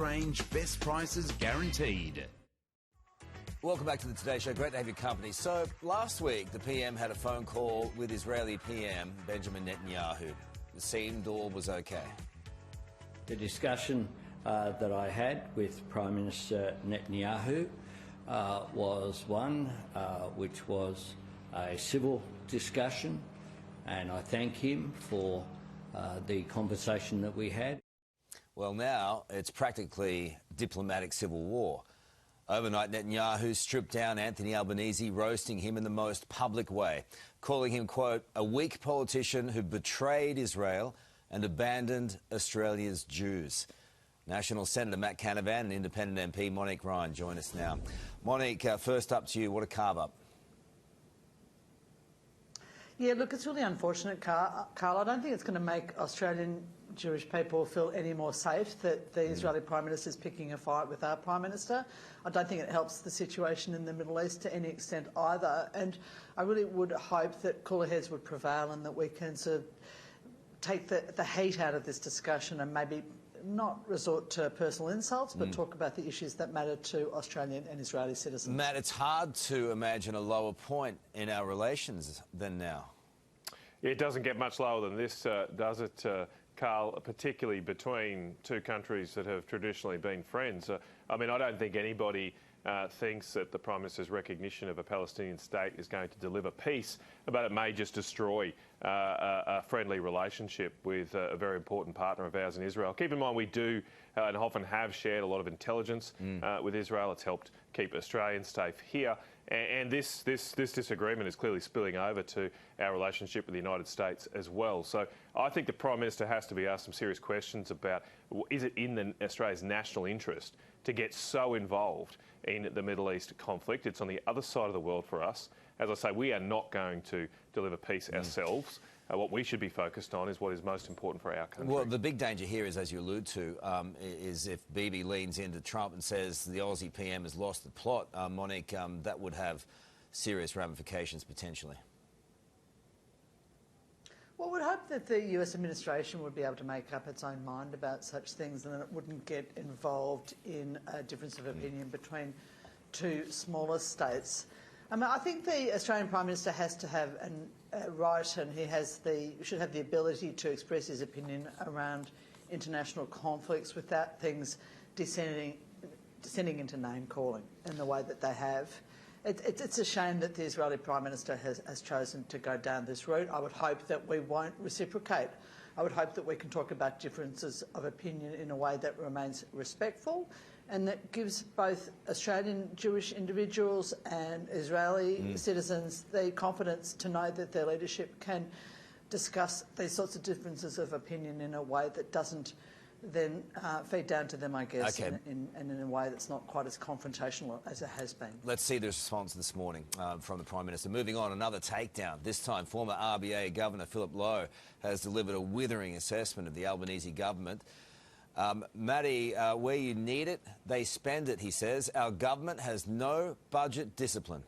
Range, best prices guaranteed. Welcome back to the Today Show. Great to have your company. So last week, the PM had a phone call with Israeli PM Benjamin Netanyahu. It seemed all was okay. The discussion that I had with Prime Minister Netanyahu was one which was a civil discussion, and I thank him for the conversation that we had. Well, now it's practically diplomatic civil war. Overnight, Netanyahu stripped down Anthony Albanese, roasting him in the most public way, calling him, quote, a weak politician who betrayed Israel and abandoned Australia's Jews. National Senator M.Canavan and Independent MP Monique Ryan join us now. Monique, first up to you. What a carve-up. Yeah, look, it's really unfortunate, Carl. I don't think it's going to make Australian Jewish people feel any more safe that the Israeli Prime Minister is picking a fight with our Prime Minister. I don't think it helps the situation in the Middle East to any extent either. And I really would hope that cooler heads would prevail and that we can sort of take the heat out of this discussion and maybe not resort to personal insults, but talk about the issues that matter to Australian and Israeli citizens. Matt, it's hard to imagine a lower point in our relations than now. It doesn't get much lower than this, does it, Carl, particularly between two countries that have traditionally been friends. I mean, I don't think anybody thinks that the Prime Minister's recognition of a Palestinian state is going to deliver peace, but it may just destroy a friendly relationship with a very important partner of ours in Israel. Keep in mind, we do and often have shared a lot of intelligence with Israel. It's helped keep Australians safe here. And this disagreement is clearly spilling over to our relationship with the United States as well. So I think the Prime Minister has to be asked some serious questions about, is it in Australia's national interest to get so involved in the Middle East conflict? It's on the other side of the world for us. As I say, we are not going to deliver peace ourselves. What we should be focused on is what is most important for our country. Well, the big danger here is, as you allude to, is if Bibi leans into Trump and says the Aussie PM has lost the plot, Monique, that would have serious ramifications potentially. Well, we'd hope that the US administration would be able to make up its own mind about such things and that it wouldn't get involved in a difference of opinion between two smaller states. I mean, I think the Australian Prime Minister has to have a right, and he should have the ability to express his opinion around international conflicts without things descending into name-calling in the way that they have. It's a shame that the Israeli Prime Minister has chosen to go down this route. I would hope that we won't reciprocate. I would hope that we can talk about differences of opinion in a way that remains respectful and that gives both Australian Jewish individuals and Israeli citizens the confidence to know that their leadership can discuss these sorts of differences of opinion in a way that doesn't then feed down to them, I guess, okay. and in a way that's not quite as confrontational as it has been. Let's see the response this morning from the Prime Minister. Moving on, another takedown. This time, former RBA Governor Philip Lowe has delivered a withering assessment of the Albanese government. Matty, where you need it, they spend it, he says. Our government has no budget discipline.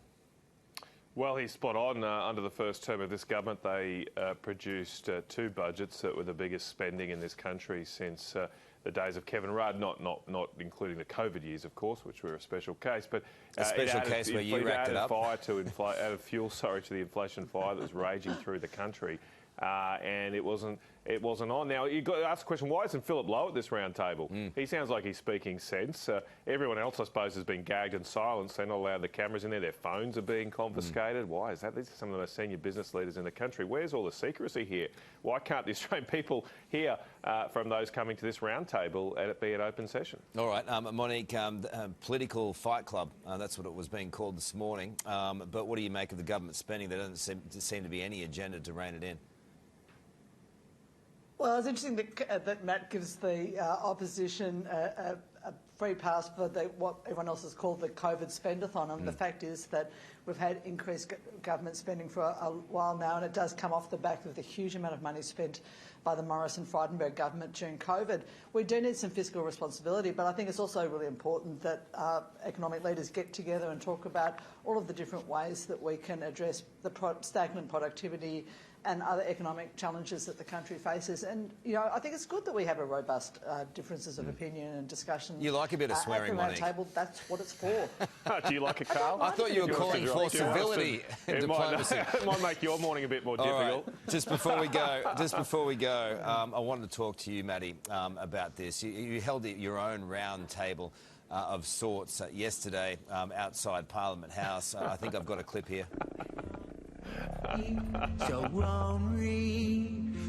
Well, he's spot on. Under the first term of this government, they produced two budgets that were the biggest spending in this country since the days of Kevin Rudd, not including the COVID years, of course, which were a special case. But a special case where you racked it up. Added fuel, to the inflation fire that was raging through the country. And it wasn't on. Now, you've got to ask the question, why isn't Philip Lowe at this round table? He sounds like he's speaking sense. Everyone else, I suppose, has been gagged and silenced. They're not allowed the cameras in there. Their phones are being confiscated. Why is that? These are some of the most senior business leaders in the country. Where's all the secrecy here? Why can't the Australian people hear from those coming to this round table and it be an open session? All right, Monique, political fight club, that's what it was being called this morning. But what do you make of the government spending? There doesn't seem to be any agenda to rein it in. Well, it's interesting that Matt gives the opposition a free pass for what everyone else has called the COVID spendathon. And the fact is that we've had increased government spending for a while now, and it does come off the back of the huge amount of money spent by the Morrison-Frydenberg government during COVID. We do need some fiscal responsibility, but I think it's also really important that economic leaders get together and talk about all of the different ways that we can address the stagnant productivity and other economic challenges that the country faces. And, I think it's good that we have a robust differences of opinion and discussion. You like a bit of swearing, at the round Monique. table. That's what it's for. Do you like it, Carl? I thought you were calling for civility and diplomacy. It might make your morning a bit more All difficult. right. Just before we go, I wanted to talk to you, Maddie, about this. You held your own round table of sorts yesterday outside Parliament House. I think I've got a clip here.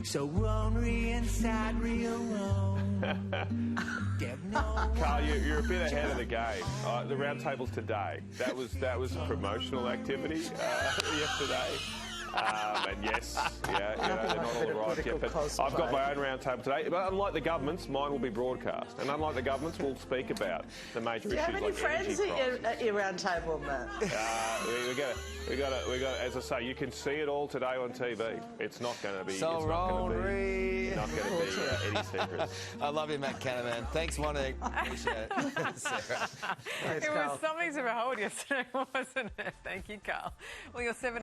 So ornery and sad, real wrong. Carl, you're a bit ahead of the game. The round table's today. That was a promotional activity yesterday. And yes, they're not all arrived yet. But I've got my own round table today. But unlike the governments, mine will be broadcast. And unlike the governments, we'll speak about the major issues like Do you have any friends at your round table, Matt? we got to, as I say, you can see it all today on TV. It's not going to be. So ornery. Not going to be any secrets. I love you, M.Canavan. Thanks, Monique. Appreciate it. Sarah. Thanks, It Carl. was something to behold yesterday, wasn't it? Thank you, Carl. Well, you're 7